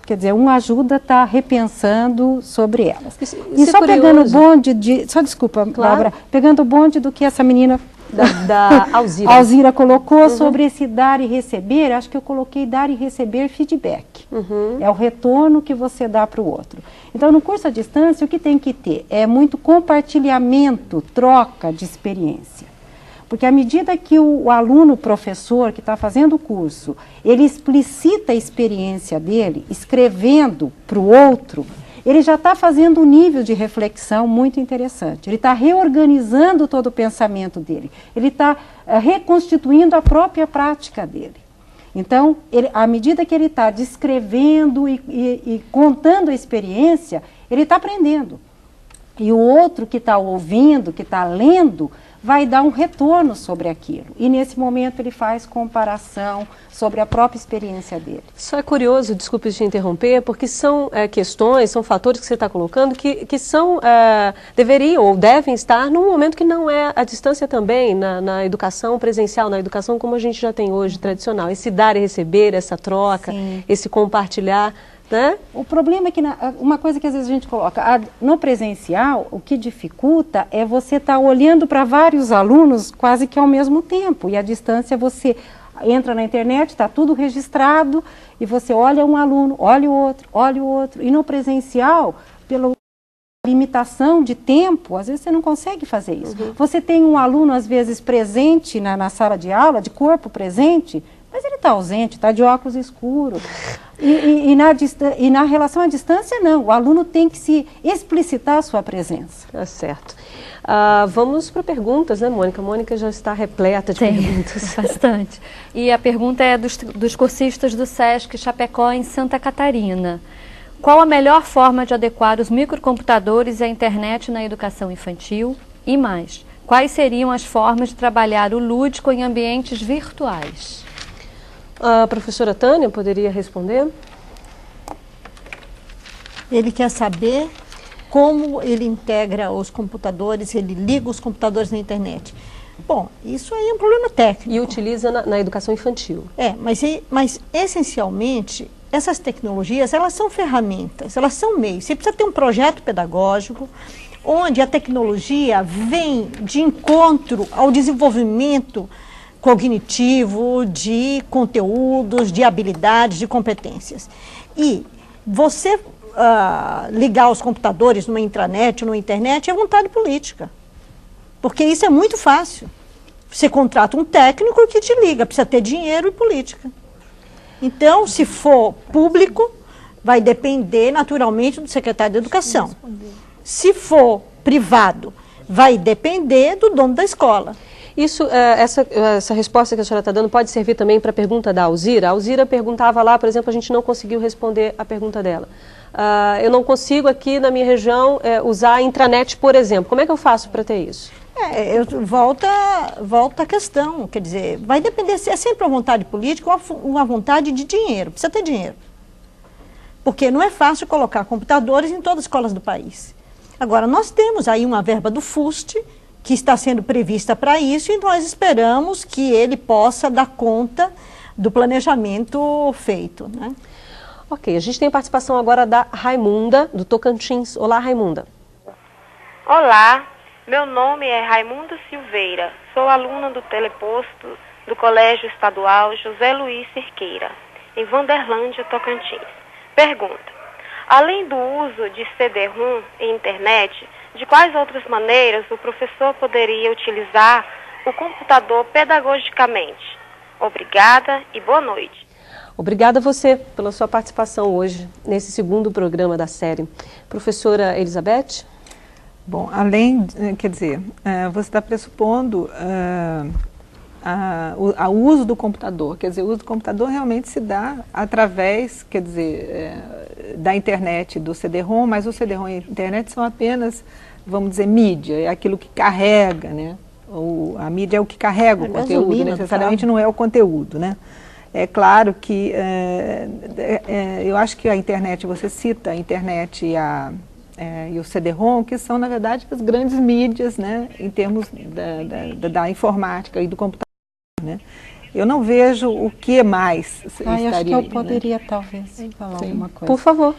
Quer dizer, um ajuda a estar repensando sobre elas. E
Isso
só
é
pegando o
curioso.
bonde de... Só desculpa,
Claro.
Bárbara. Pegando o bonde do que essa menina...
Da Alzira.
Alzira colocou sobre esse dar e receber, acho que eu coloquei dar e receber feedback. É o retorno que você dá para o outro. Então, no curso à distância, o que tem que ter é muito compartilhamento, troca de experiência. Porque à medida que o aluno, professor que está fazendo o curso, ele explicita a experiência dele, escrevendo para o outro, ele já está fazendo um nível de reflexão muito interessante. Ele está reorganizando todo o pensamento dele. Ele está reconstituindo a própria prática dele. Então, à medida que ele está descrevendo e contando a experiência, ele está aprendendo. E o outro que está ouvindo, que está lendo, vai dar um retorno sobre aquilo. E nesse momento ele faz comparação sobre a própria experiência dele.
Só é curioso, desculpe te interromper, porque são questões, são fatores que você está colocando que são, deveriam ou devem estar num momento que não é a distância também, na educação presencial, na educação como a gente já tem hoje, tradicional. Esse dar e receber, essa troca, esse compartilhar. Né?
O problema é que, uma coisa que às vezes a gente coloca, no presencial, o que dificulta é você estar olhando para vários alunos quase que ao mesmo tempo. E à distância você entra na internet, está tudo registrado, e você olha um aluno, olha o outro, olha o outro. E no presencial, pela limitação de tempo, às vezes você não consegue fazer isso. Você tem um aluno, às vezes, presente na sala de aula, de corpo presente, mas ele está ausente, está de óculos escuros. E na relação à distância, não. O aluno tem que se explicitar a sua presença.
Tá certo. Vamos para perguntas, né, Mônica? A Mônica já está repleta de perguntas.
Bastante. E a pergunta é dos cursistas do SESC Chapecó, em Santa Catarina. Qual a melhor forma de adequar os microcomputadores e a internet na educação infantil? E mais, quais seriam as formas de trabalhar o lúdico em ambientes virtuais?
A professora Tânia poderia responder?
Ele quer saber como ele integra os computadores, ele liga os computadores na internet. Bom, isso aí é um problema técnico.
E utiliza na educação infantil.
Mas essencialmente, essas tecnologias, elas são ferramentas, elas são meios. Você precisa ter um projeto pedagógico, onde a tecnologia vem de encontro ao desenvolvimento cognitivo, de conteúdos, de habilidades, de competências. E você ligar os computadores numa intranet, numa internet, é vontade política. Porque isso é muito fácil. Você contrata um técnico que te liga, precisa ter dinheiro e política. Então, se for público, vai depender naturalmente do secretário de Educação. Se for privado, vai depender do dono da escola.
Isso, essa resposta que a senhora está dando pode servir também para a pergunta da Alzira. A Alzira perguntava lá, por exemplo, a gente não conseguiu responder a pergunta dela. Eu não consigo aqui na minha região usar a intranet, por exemplo. Como é que eu faço para ter isso?
Volta a questão, quer dizer, vai depender, é sempre uma vontade política ou uma vontade de dinheiro, precisa ter dinheiro. Porque não é fácil colocar computadores em todas as escolas do país. Agora, nós temos aí uma verba do FUST, que está sendo prevista para isso, e nós esperamos que ele possa dar conta do planejamento feito, né?
Ok, a gente tem a participação agora da Raimunda, do Tocantins. Olá, Raimunda.
Olá, meu nome é Raimunda Silveira, sou aluna do teleposto do Colégio Estadual José Luiz Cerqueira, em Vanderlândia, Tocantins. Pergunta: além do uso de CD-ROM e internet, de quais outras maneiras o professor poderia utilizar o computador pedagogicamente? Obrigada e boa noite.
Obrigada a você pela sua participação hoje, nesse segundo programa da série. Professora Elizabeth?
Bom, além, quer dizer, você está pressupondo o uso do computador. Quer dizer, o uso do computador realmente se dá através, quer dizer, da internet, do CD-ROM, mas o CD-ROM e a internet são apenas, vamos dizer, mídia, é aquilo que carrega, né? A mídia é o que carrega o conteúdo, necessariamente não é o conteúdo, né? É claro que eu acho que a internet, você cita a internet e o CD-ROM, que são, na verdade, as grandes mídias, né, em termos da informática e do computador, né? eu não vejo o que mais
eu acho que eu poderia,
né?
talvez, falar alguma coisa.
Por favor.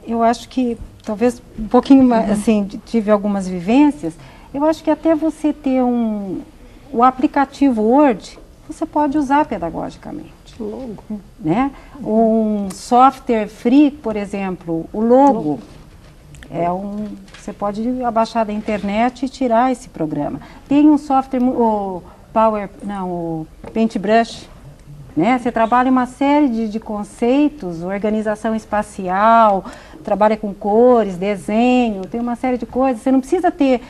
Eu acho que, talvez, um pouquinho mais, assim, tive algumas vivências. Eu acho que até você ter o aplicativo Word, você pode usar pedagogicamente.
Logo.
Né? Um software free, por exemplo, o Logo. Você pode abaixar da internet e tirar esse programa. Tem um software, o Paintbrush, né? Você trabalha uma série de conceitos, organização espacial, trabalha com cores, desenho, tem uma série de coisas. Você não precisa ter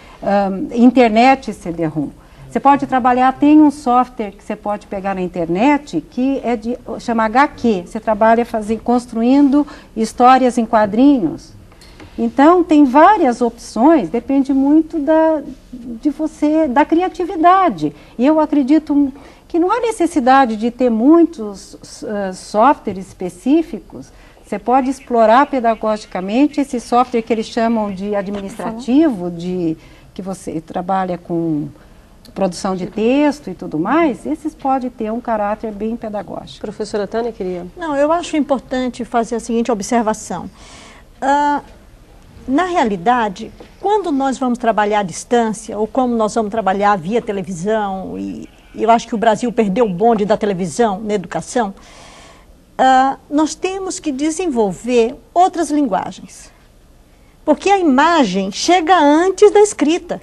internet e CD-ROM. Você pode trabalhar, tem um software que você pode pegar na internet que chama HQ. Você trabalha construindo histórias em quadrinhos. Então, tem várias opções, depende muito da criatividade. E eu acredito que não há necessidade de ter muitos softwares específicos. Você pode explorar pedagogicamente esse software que eles chamam de administrativo, que você trabalha com produção de texto e tudo mais, esses podem ter um caráter bem pedagógico.
Professora Tânia, queria...
Não, eu acho importante fazer a seguinte observação. Na realidade, quando nós vamos trabalhar à distância, ou como nós vamos trabalhar via televisão, e eu acho que o Brasil perdeu o bonde da televisão na educação, nós temos que desenvolver outras linguagens. Porque a imagem chega antes da escrita.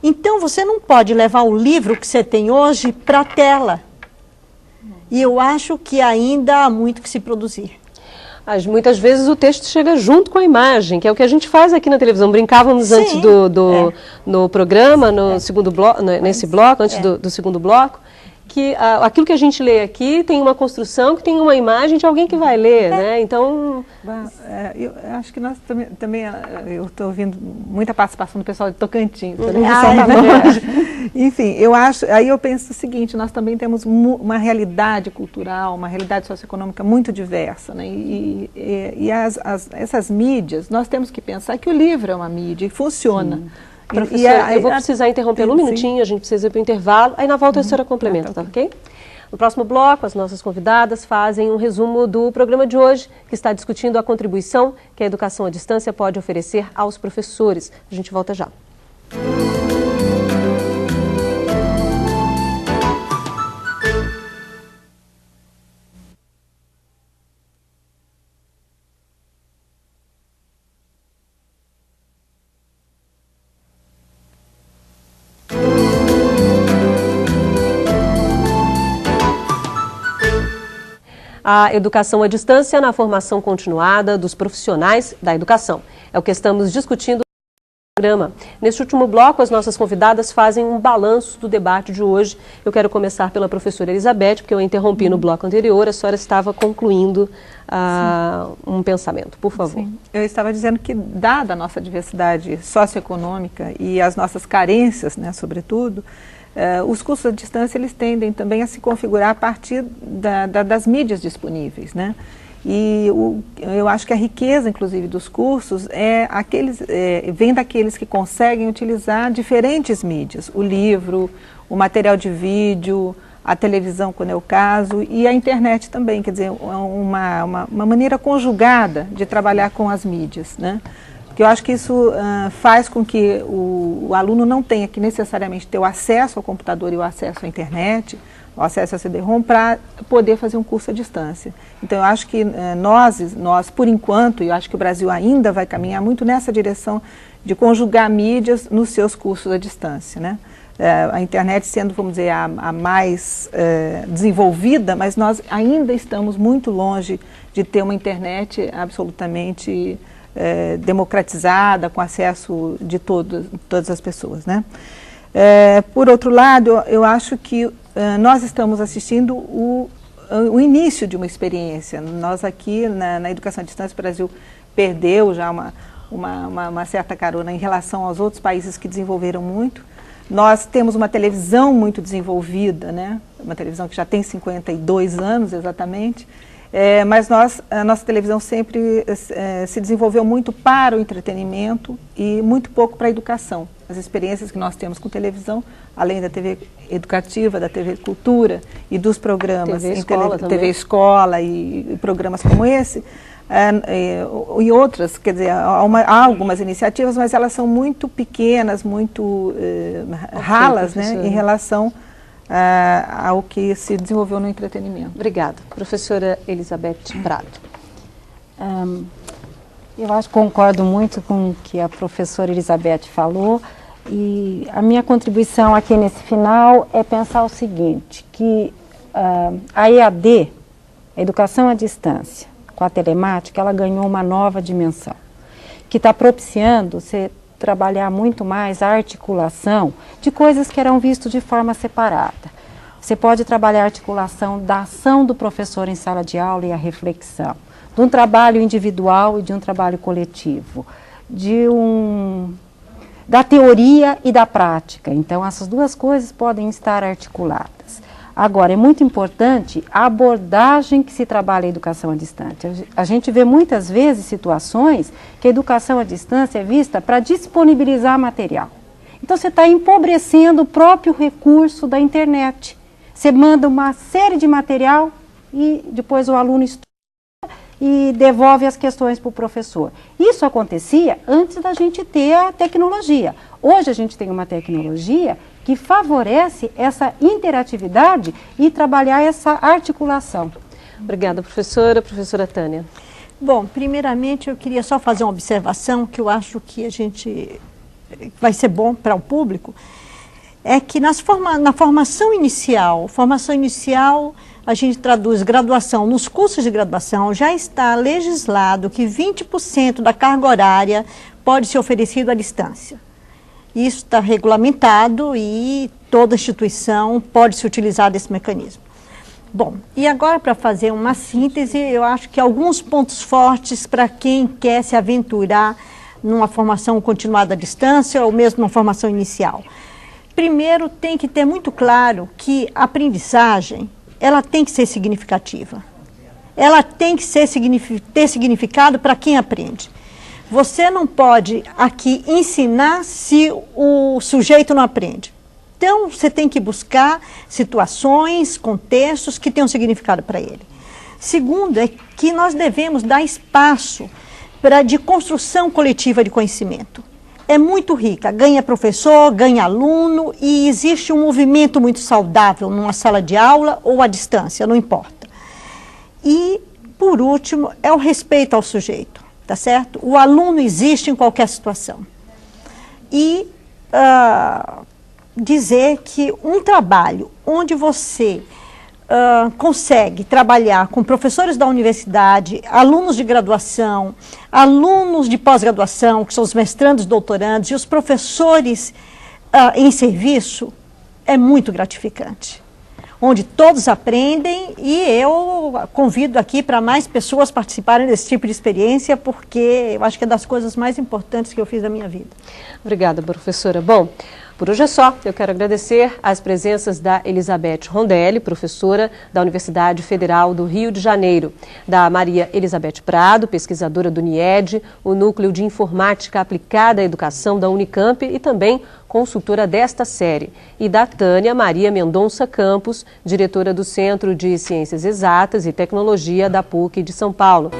Então, você não pode levar o livro que você tem hoje para a tela. E eu acho que ainda há muito que se produzir.
Muitas vezes o texto chega junto com a imagem, que é o que a gente faz aqui na televisão. Brincávamos antes no programa, no segundo bloco, nesse bloco, antes do segundo bloco, que aquilo que a gente lê aqui tem uma construção que tem uma imagem de alguém que vai ler, né? Então...
eu acho que nós também eu estou ouvindo muita participação do pessoal de Tocantins. Enfim, aí eu penso o seguinte, nós também temos uma realidade cultural, uma realidade socioeconômica muito diversa, né? Essas mídias, nós temos que pensar que o livro é uma mídia e funciona.
Professora, eu vou precisar interromper um minutinho, a gente precisa ir para o intervalo, aí na volta a senhora complementa, tá ok? No próximo bloco, as nossas convidadas fazem um resumo do programa de hoje, que está discutindo a contribuição que a educação à distância pode oferecer aos professores. A gente volta já. A educação à distância na formação continuada dos profissionais da educação. É o que estamos discutindo no programa. Neste último bloco, as nossas convidadas fazem um balanço do debate de hoje. Eu quero começar pela professora Elizabeth, porque eu a interrompi no bloco anterior, a senhora estava concluindo um pensamento. Por favor.
Sim. Eu estava dizendo que, dada a nossa diversidade socioeconômica e as nossas carências, né, sobretudo, os cursos à distância, eles tendem também a se configurar a partir das mídias disponíveis, né? E eu acho que a riqueza, inclusive, dos cursos vem daqueles que conseguem utilizar diferentes mídias. O livro, o material de vídeo, a televisão, quando é o caso, e a internet também, quer dizer, uma maneira conjugada de trabalhar com as mídias, né? Eu acho que isso faz com que o aluno não tenha que necessariamente ter o acesso ao computador e o acesso à internet, o acesso a CD-ROM, para poder fazer um curso à distância. Então, eu acho que nós, por enquanto, e eu acho que o Brasil ainda vai caminhar muito nessa direção de conjugar mídias nos seus cursos à distância, né? A internet sendo, vamos dizer, a mais desenvolvida, mas nós ainda estamos muito longe de ter uma internet absolutamente democratizada, com acesso de todas as pessoas, né? Por outro lado, eu acho que nós estamos assistindo o início de uma experiência. Nós aqui na educação à distância, o Brasil perdeu já uma certa carona em relação aos outros países que desenvolveram muito. Nós temos uma televisão muito desenvolvida, né? Uma televisão que já tem 52 anos exatamente. Mas a nossa televisão sempre se desenvolveu muito para o entretenimento e muito pouco para a educação. As experiências que nós temos com televisão, além da TV educativa, da TV Cultura e dos programas TV Escola e programas como esse, e outras, quer dizer, há algumas iniciativas, mas elas são muito pequenas, muito ralas, né, em relação ao que se desenvolveu no entretenimento.
Obrigada. Professora Elizabeth Prado.
Eu acho que concordo muito com o que a professora Elizabeth falou, e a minha contribuição aqui nesse final é pensar o seguinte, que a EAD, a educação à distância, com a telemática, ela ganhou uma nova dimensão, que está propiciando você trabalhar muito mais a articulação de coisas que eram vistas de forma separada. Você pode trabalhar a articulação da ação do professor em sala de aula e a reflexão, de um trabalho individual e de um trabalho coletivo, da teoria e da prática. Então, essas duas coisas podem estar articuladas. Agora, é muito importante a abordagem que se trabalha a educação à distância. A gente vê muitas vezes situações que a educação à distância é vista para disponibilizar material. Então, você está empobrecendo o próprio recurso da internet. Você manda uma série de material e depois o aluno estuda e devolve as questões para o professor. Isso acontecia antes da gente ter a tecnologia. Hoje a gente tem uma tecnologia que favorece essa interatividade e trabalhar essa articulação.
Obrigada, professora. Professora Tânia.
Bom, primeiramente eu queria só fazer uma observação que eu acho que vai ser bom para o público, é que na formação inicial a gente traduz graduação, nos cursos de graduação já está legislado que 20% da carga horária pode ser oferecido à distância. Isso está regulamentado e toda instituição pode se utilizar desse mecanismo. Bom, e agora para fazer uma síntese, eu acho que alguns pontos fortes para quem quer se aventurar numa formação continuada à distância ou mesmo numa formação inicial. Primeiro, tem que ter muito claro que a aprendizagem, ela tem que ser significativa. Ela tem que ter significado para quem aprende. Você não pode aqui ensinar se o sujeito não aprende. Então, você tem que buscar situações, contextos que tenham significado para ele. Segundo, é que nós devemos dar espaço de construção coletiva de conhecimento. É muito rica, ganha professor, ganha aluno e existe um movimento muito saudável numa sala de aula ou à distância, não importa. E, por último, é o respeito ao sujeito, tá certo? O aluno existe em qualquer situação. E dizer que um trabalho onde você consegue trabalhar com professores da universidade, alunos de graduação, alunos de pós-graduação, que são os mestrandos, doutorandos, e os professores em serviço, é muito gratificante. Onde todos aprendem, e eu convido aqui para mais pessoas participarem desse tipo de experiência, porque eu acho que é das coisas mais importantes que eu fiz da minha vida.
Obrigada, professora. Bom, por hoje é só. Eu quero agradecer as presenças da Elizabeth Rondelli, professora da Universidade Federal do Rio de Janeiro, da Maria Elizabeth Prado, pesquisadora do NIED, o Núcleo de Informática Aplicada à Educação da Unicamp e também consultora desta série, e da Tânia Maria Mendonça Campos, diretora do Centro de Ciências Exatas e Tecnologia da PUC de São Paulo.